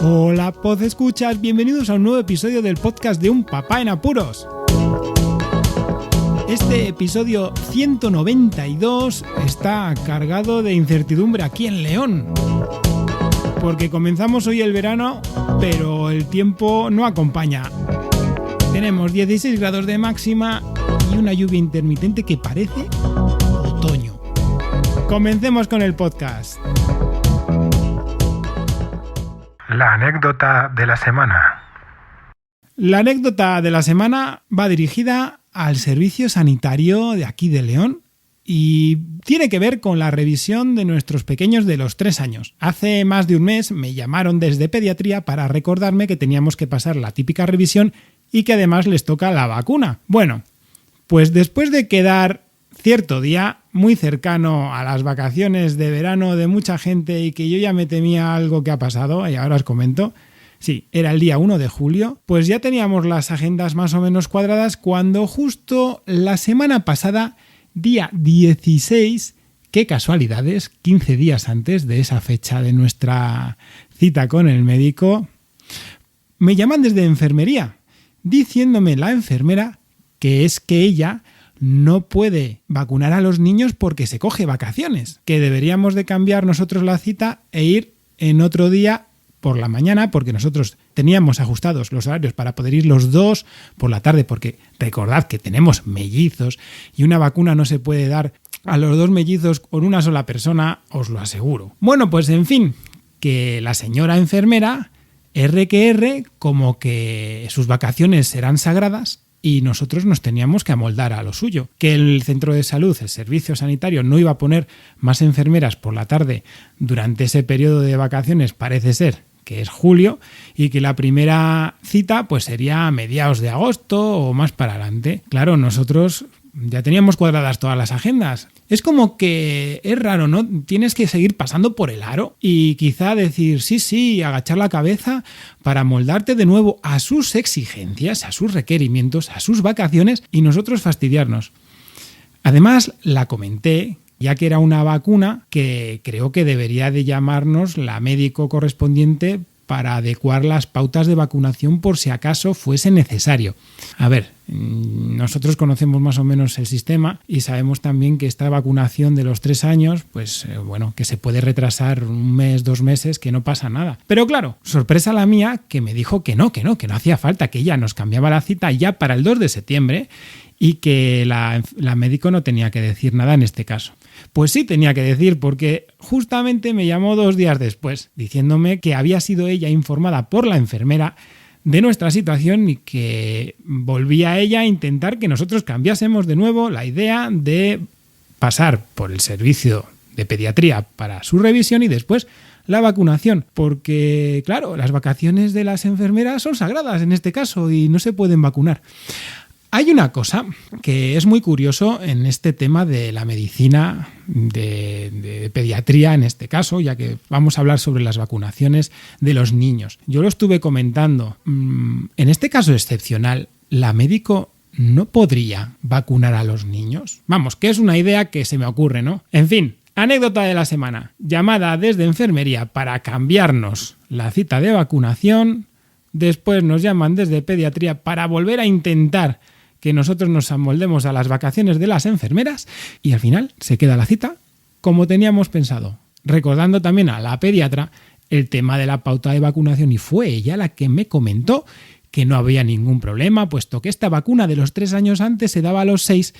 Hola, podescuchas, bienvenidos a un nuevo episodio del podcast de Un Papá en Apuros. Este episodio 192 está cargado de incertidumbre aquí en León, porque comenzamos hoy el verano, pero el tiempo no acompaña. Tenemos 16 grados de máxima y una lluvia intermitente que parece otoño. Comencemos con el podcast. La anécdota de la semana. La anécdota de la semana va dirigida al servicio sanitario de aquí de León y tiene que ver con la revisión de nuestros pequeños de los 3 años. Hace más de un mes me llamaron desde pediatría para recordarme que teníamos que pasar la típica revisión y que además les toca la vacuna. Bueno, pues después de quedar cierto día muy cercano a las vacaciones de verano de mucha gente y que yo ya me temía algo que ha pasado, y ahora os comento. Sí, era el día 1 de julio, pues ya teníamos las agendas más o menos cuadradas cuando justo la semana pasada, día 16, qué casualidades, 15 días antes de esa fecha de nuestra cita con el médico, me llaman desde enfermería, diciéndome la enfermera que es que ella no puede vacunar a los niños porque se coge vacaciones, que deberíamos de cambiar nosotros la cita e ir en otro día por la mañana, porque nosotros teníamos ajustados los horarios para poder ir los dos por la tarde, porque recordad que tenemos mellizos y una vacuna no se puede dar a los dos mellizos con una sola persona, os lo aseguro. Bueno, pues en fin, que la señora enfermera, R que R, como que sus vacaciones serán sagradas y nosotros nos teníamos que amoldar a lo suyo. Que el centro de salud, el servicio sanitario, no iba a poner más enfermeras por la tarde durante ese periodo de vacaciones, parece ser que es julio, y que la primera cita pues sería a mediados de agosto o más para adelante. Claro, nosotros ya teníamos cuadradas todas las agendas. Es como que es raro, ¿no? Tienes que seguir pasando por el aro y quizá decir sí, agachar la cabeza para moldarte de nuevo a sus exigencias, a sus requerimientos, a sus vacaciones y nosotros fastidiarnos. Además, la comenté, ya que era una vacuna que creo que debería de llamarnos la médico correspondiente para adecuar las pautas de vacunación por si acaso fuese necesario. A ver, nosotros conocemos más o menos el sistema y sabemos también que esta vacunación de los 3 años, pues bueno, que se puede retrasar 1 mes, 2 meses, que no pasa nada. Pero claro, sorpresa la mía, que me dijo que no hacía falta, que ella nos cambiaba la cita ya para el 2 de septiembre y que la médico no tenía que decir nada en este caso. Pues sí tenía que decir, porque justamente me llamó 2 días después, diciéndome que había sido ella informada por la enfermera de nuestra situación y que volvía ella a intentar que nosotros cambiásemos de nuevo la idea de pasar por el servicio de pediatría para su revisión y después la vacunación, porque claro, las vacaciones de las enfermeras son sagradas en este caso y no se pueden vacunar. Hay una cosa que es muy curioso en este tema de la medicina de pediatría en este caso, ya que vamos a hablar sobre las vacunaciones de los niños. Yo lo estuve comentando. En este caso excepcional, ¿la médico no podría vacunar a los niños? Vamos, que es una idea que se me ocurre, ¿no? En fin, anécdota de la semana. Llamada desde enfermería para cambiarnos la cita de vacunación. Después nos llaman desde pediatría para volver a intentar que nosotros nos amoldemos a las vacaciones de las enfermeras y al final se queda la cita como teníamos pensado. Recordando también a la pediatra el tema de la pauta de vacunación y fue ella la que me comentó que no había ningún problema, puesto que esta vacuna de los 3 años antes se daba a los 6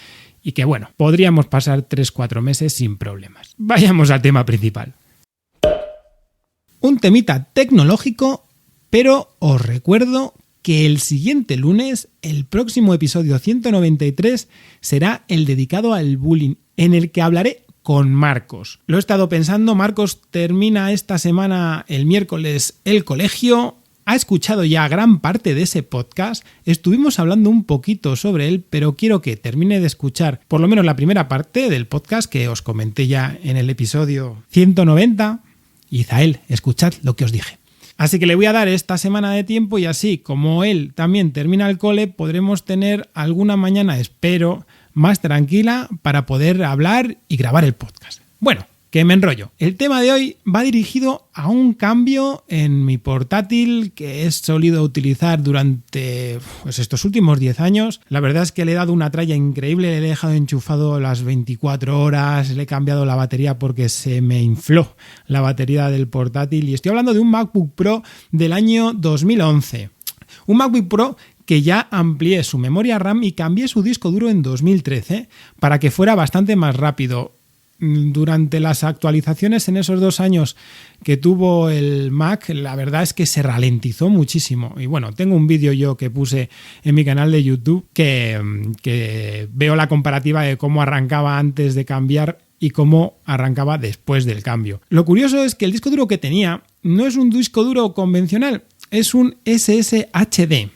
y que bueno, podríamos pasar 3-4 meses sin problemas. Vayamos al tema principal. Un temita tecnológico, pero os recuerdo que el siguiente lunes, el próximo episodio 193, será el dedicado al bullying, en el que hablaré con Marcos. Lo he estado pensando, Marcos termina esta semana el miércoles el colegio, ha escuchado ya gran parte de ese podcast, estuvimos hablando un poquito sobre él, pero quiero que termine de escuchar por lo menos la primera parte del podcast que os comenté ya en el episodio 190. Izael, escuchad lo que os dije. Así que le voy a dar esta semana de tiempo y así, como él también termina el cole, podremos tener alguna mañana, espero, más tranquila para poder hablar y grabar el podcast. Bueno, que me enrollo. El tema de hoy va dirigido a un cambio en mi portátil que he solido utilizar durante estos últimos 10 años. La verdad es que le he dado una tralla increíble, le he dejado enchufado las 24 horas, le he cambiado la batería porque se me infló la batería del portátil y estoy hablando de un MacBook Pro del año 2011. Un MacBook Pro que ya amplié su memoria RAM y cambié su disco duro en 2013 para que fuera bastante más rápido. Durante las actualizaciones en esos 2 años que tuvo el Mac, la verdad es que se ralentizó muchísimo. Y bueno, tengo un vídeo yo que puse en mi canal de YouTube que veo la comparativa de cómo arrancaba antes de cambiar y cómo arrancaba después del cambio. Lo curioso es que el disco duro que tenía no es un disco duro convencional, es un SSHD.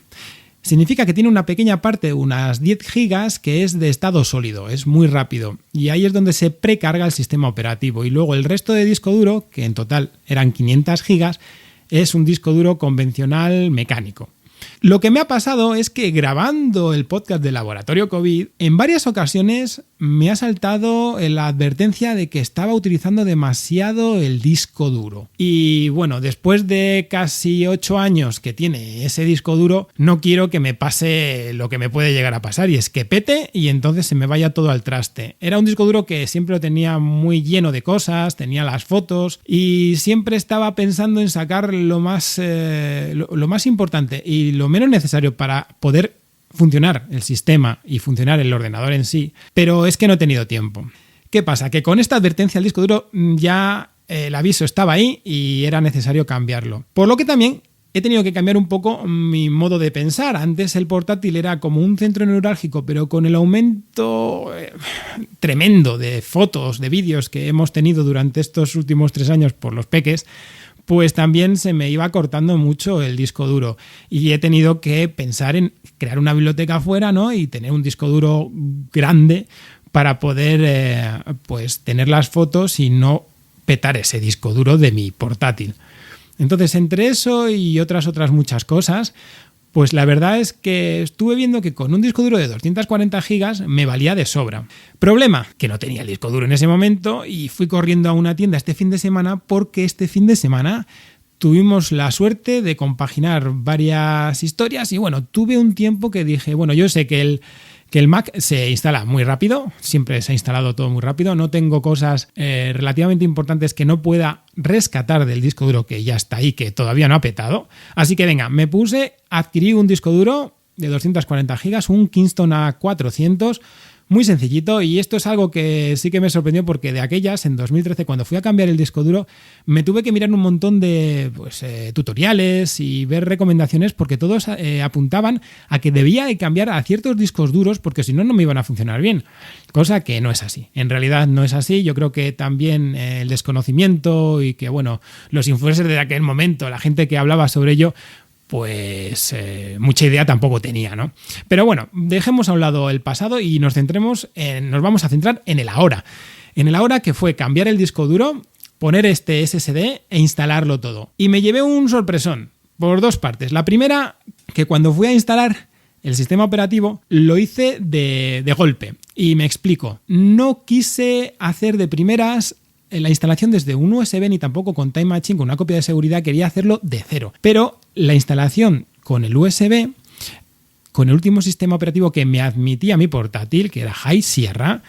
Significa que tiene una pequeña parte, unas 10 gigas, que es de estado sólido, es muy rápido. Y ahí es donde se precarga el sistema operativo. Y luego el resto de disco duro, que en total eran 500 gigas, es un disco duro convencional mecánico. Lo que me ha pasado es que grabando el podcast de Laboratorio COVID, en varias ocasiones me ha saltado la advertencia de que estaba utilizando demasiado el disco duro. Y bueno, después de casi 8 años que tiene ese disco duro, no quiero que me pase lo que me puede llegar a pasar, y es que pete y entonces se me vaya todo al traste. Era un disco duro que siempre lo tenía muy lleno de cosas, tenía las fotos y siempre estaba pensando en sacar lo más importante y lo menos necesario para poder funcionar el sistema y funcionar el ordenador en sí, pero es que no he tenido tiempo. ¿Qué pasa? Que con esta advertencia al disco duro ya el aviso estaba ahí y era necesario cambiarlo. Por lo que también he tenido que cambiar un poco mi modo de pensar. Antes el portátil era como un centro neurálgico, pero con el aumento tremendo de fotos, de vídeos que hemos tenido durante estos últimos 3 años por los peques, pues también se me iba cortando mucho el disco duro y he tenido que pensar en crear una biblioteca fuera, ¿no? Y tener un disco duro grande para poder pues tener las fotos y no petar ese disco duro de mi portátil. Entonces, entre eso y otras muchas cosas, pues la verdad es que estuve viendo que con un disco duro de 240 gigas me valía de sobra. Problema, que no tenía el disco duro en ese momento y fui corriendo a una tienda este fin de semana porque este fin de semana tuvimos la suerte de compaginar varias historias y bueno, tuve un tiempo que dije, bueno, yo sé que el Mac se instala muy rápido, siempre se ha instalado todo muy rápido, no tengo cosas relativamente importantes que no pueda rescatar del disco duro que ya está ahí, que todavía no ha petado, así que venga, adquirí un disco duro de 240 gigas, un Kingston A400, muy sencillito, y esto es algo que sí que me sorprendió porque de aquellas, en 2013, cuando fui a cambiar el disco duro, me tuve que mirar un montón de tutoriales y ver recomendaciones porque todos apuntaban a que debía de cambiar a ciertos discos duros porque si no, no me iban a funcionar bien, cosa que no es así. En realidad no es así, yo creo que también el desconocimiento y que, bueno, los influencers de aquel momento, la gente que hablaba sobre ello, pues mucha idea tampoco tenía, ¿no? Pero bueno, dejemos a un lado el pasado y nos vamos a centrar en el ahora. En el ahora, que fue cambiar el disco duro, poner este SSD e instalarlo todo. Y me llevé un sorpresón por 2 partes. La primera, que cuando fui a instalar el sistema operativo lo hice de golpe. Y me explico. No quise hacer de primeras la instalación desde un USB ni tampoco con Time Machine, con una copia de seguridad, quería hacerlo de cero. Pero la instalación con el USB, con el último sistema operativo que me admitía mi portátil, que era High Sierra,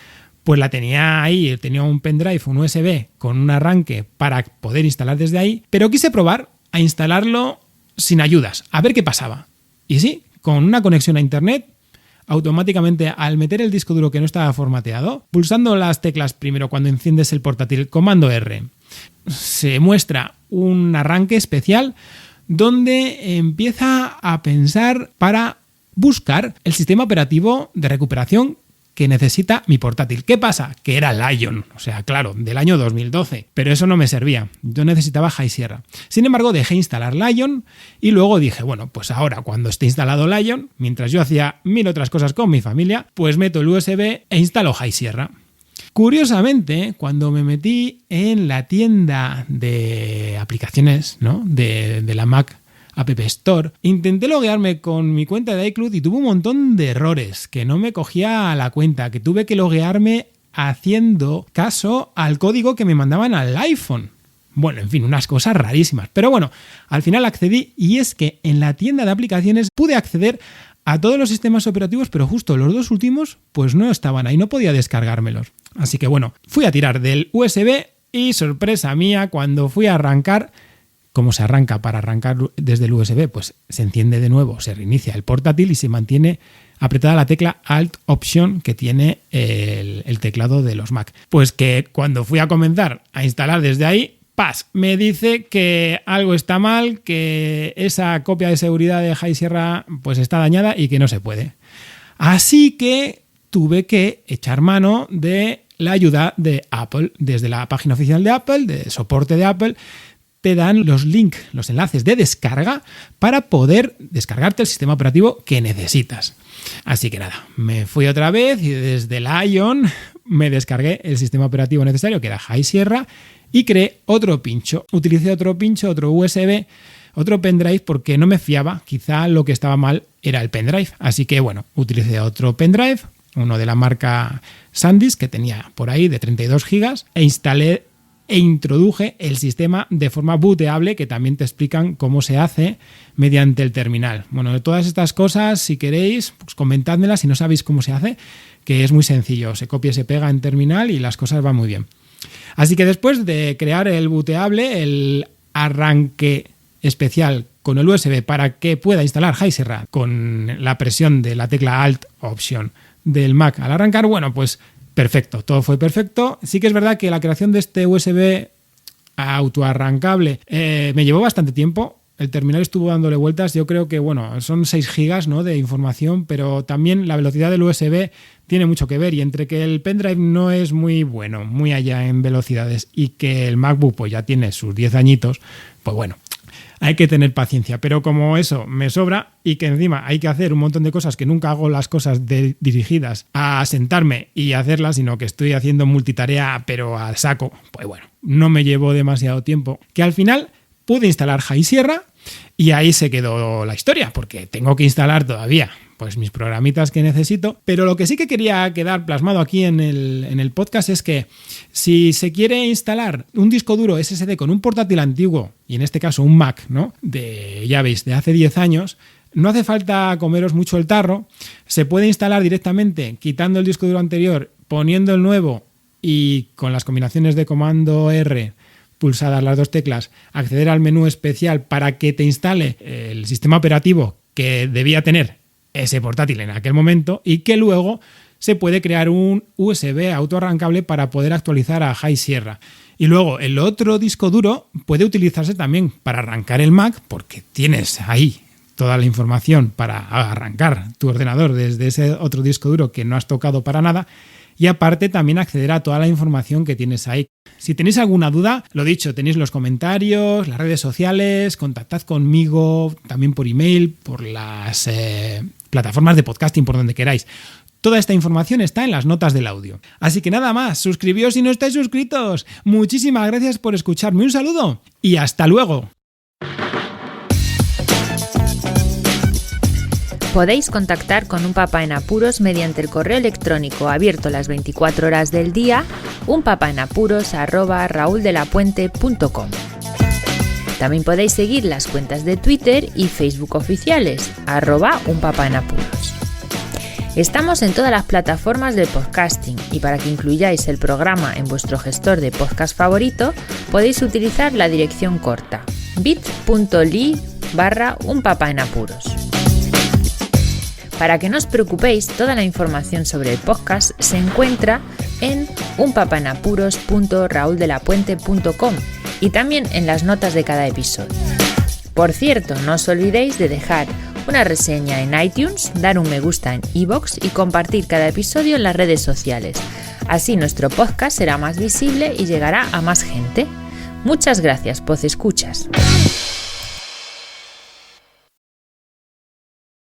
pues la tenía ahí, tenía un pendrive, un USB con un arranque para poder instalar desde ahí, pero quise probar a instalarlo sin ayudas, a ver qué pasaba. Y sí, con una conexión a internet, automáticamente al meter el disco duro que no estaba formateado, pulsando las teclas primero cuando enciendes el portátil, comando R, se muestra un arranque especial donde empieza a pensar para buscar el sistema operativo de recuperación que necesita mi portátil. ¿Qué pasa? Que era Lion, o sea, claro, del año 2012, pero eso no me servía, yo necesitaba High Sierra. Sin embargo, dejé instalar Lion y luego dije, bueno, pues ahora cuando esté instalado Lion, mientras yo hacía 1000 otras cosas con mi familia, pues meto el USB e instalo High Sierra. Curiosamente, cuando me metí en la tienda de aplicaciones, ¿no?, de la Mac App Store, intenté loguearme con mi cuenta de iCloud y tuve un montón de errores, que no me cogía a la cuenta, que tuve que loguearme haciendo caso al código que me mandaban al iPhone. Bueno, en fin, unas cosas rarísimas. Pero bueno, al final accedí y es que en la tienda de aplicaciones pude acceder a todos los sistemas operativos, pero justo los 2 últimos pues no estaban ahí, no podía descargármelos. Así que bueno, fui a tirar del USB y sorpresa mía, cuando fui a arrancar, ¿cómo se arranca para arrancar desde el USB? Pues se enciende de nuevo, se reinicia el portátil y se mantiene apretada la tecla Alt Option que tiene el teclado de los Mac. Pues que cuando fui a comenzar a instalar desde ahí, me dice que algo está mal, que esa copia de seguridad de High Sierra pues está dañada y que no se puede. Así que tuve que echar mano de la ayuda de Apple. Desde la página oficial de Apple, de soporte de Apple, te dan los links, los enlaces de descarga para poder descargarte el sistema operativo que necesitas. Así que nada, me fui otra vez y desde el Ion me descargué el sistema operativo necesario, que era High Sierra, y creé otro pincho. Utilicé otro pincho, otro USB, otro pendrive, porque no me fiaba. Quizá lo que estaba mal era el pendrive. Así que bueno, utilicé otro pendrive, uno de la marca SanDisk, que tenía por ahí de 32 gigas, e instalé e introduje el sistema de forma booteable, que también te explican cómo se hace mediante el terminal. Bueno, de todas estas cosas, si queréis, pues comentádmelas si no sabéis cómo se hace, que es muy sencillo. Se copia y se pega en terminal y las cosas van muy bien. Así que después de crear el booteable, el arranque especial con el USB para que pueda instalar High Sierra con la presión de la tecla Alt Option del Mac al arrancar, bueno, pues perfecto, todo fue perfecto. Sí que es verdad que la creación de este USB autoarrancable me llevó bastante tiempo. El terminal estuvo dándole vueltas. Yo creo que, bueno, son 6 gigas, ¿no?, de información, pero también la velocidad del USB tiene mucho que ver. Y entre que el pendrive no es muy bueno, muy allá en velocidades, y que el MacBook pues ya tiene sus 10 añitos, pues bueno, hay que tener paciencia. Pero como eso me sobra y que encima hay que hacer un montón de cosas, que nunca hago las cosas dirigidas a sentarme y hacerlas, sino que estoy haciendo multitarea pero al saco, pues bueno, no me llevó demasiado tiempo, que al final pude instalar High Sierra y ahí se quedó la historia, porque tengo que instalar todavía pues mis programitas que necesito. Pero lo que sí que quería quedar plasmado aquí en el podcast es que si se quiere instalar un disco duro SSD con un portátil antiguo, y en este caso un Mac, ¿no?, ya veis, de hace 10 años, no hace falta comeros mucho el tarro. Se puede instalar directamente quitando el disco duro anterior, poniendo el nuevo y con las combinaciones de comando R pulsadas las 2 teclas, acceder al menú especial para que te instale el sistema operativo que debía tener ese portátil en aquel momento, y que luego se puede crear un USB autoarrancable para poder actualizar a High Sierra. Y luego el otro disco duro puede utilizarse también para arrancar el Mac, porque tienes ahí toda la información para arrancar tu ordenador desde ese otro disco duro que no has tocado para nada. Y aparte también acceder a toda la información que tienes ahí. Si tenéis alguna duda, lo dicho, tenéis los comentarios, las redes sociales, contactad conmigo también por email, por las plataformas de podcasting, por donde queráis. Toda esta información está en las notas del audio. Así que nada más, suscribíos si no estáis suscritos. Muchísimas gracias por escucharme, un saludo y hasta luego. Podéis contactar con Un Papá en Apuros mediante el correo electrónico abierto las 24 horas del día, unpapaenapuros@rauldelapuente.com. También podéis seguir las cuentas de Twitter y Facebook oficiales, @unpapaenapuros. Estamos en todas las plataformas de podcasting, y para que incluyáis el programa en vuestro gestor de podcast favorito, podéis utilizar la dirección corta bit.ly/unpapaenapuros. Para que no os preocupéis, toda la información sobre el podcast se encuentra en unpapaenapuros.rauldelapuente.com y también en las notas de cada episodio. Por cierto, no os olvidéis de dejar una reseña en iTunes, dar un me gusta en iVoox y compartir cada episodio en las redes sociales. Así nuestro podcast será más visible y llegará a más gente. Muchas gracias, podcescuchas.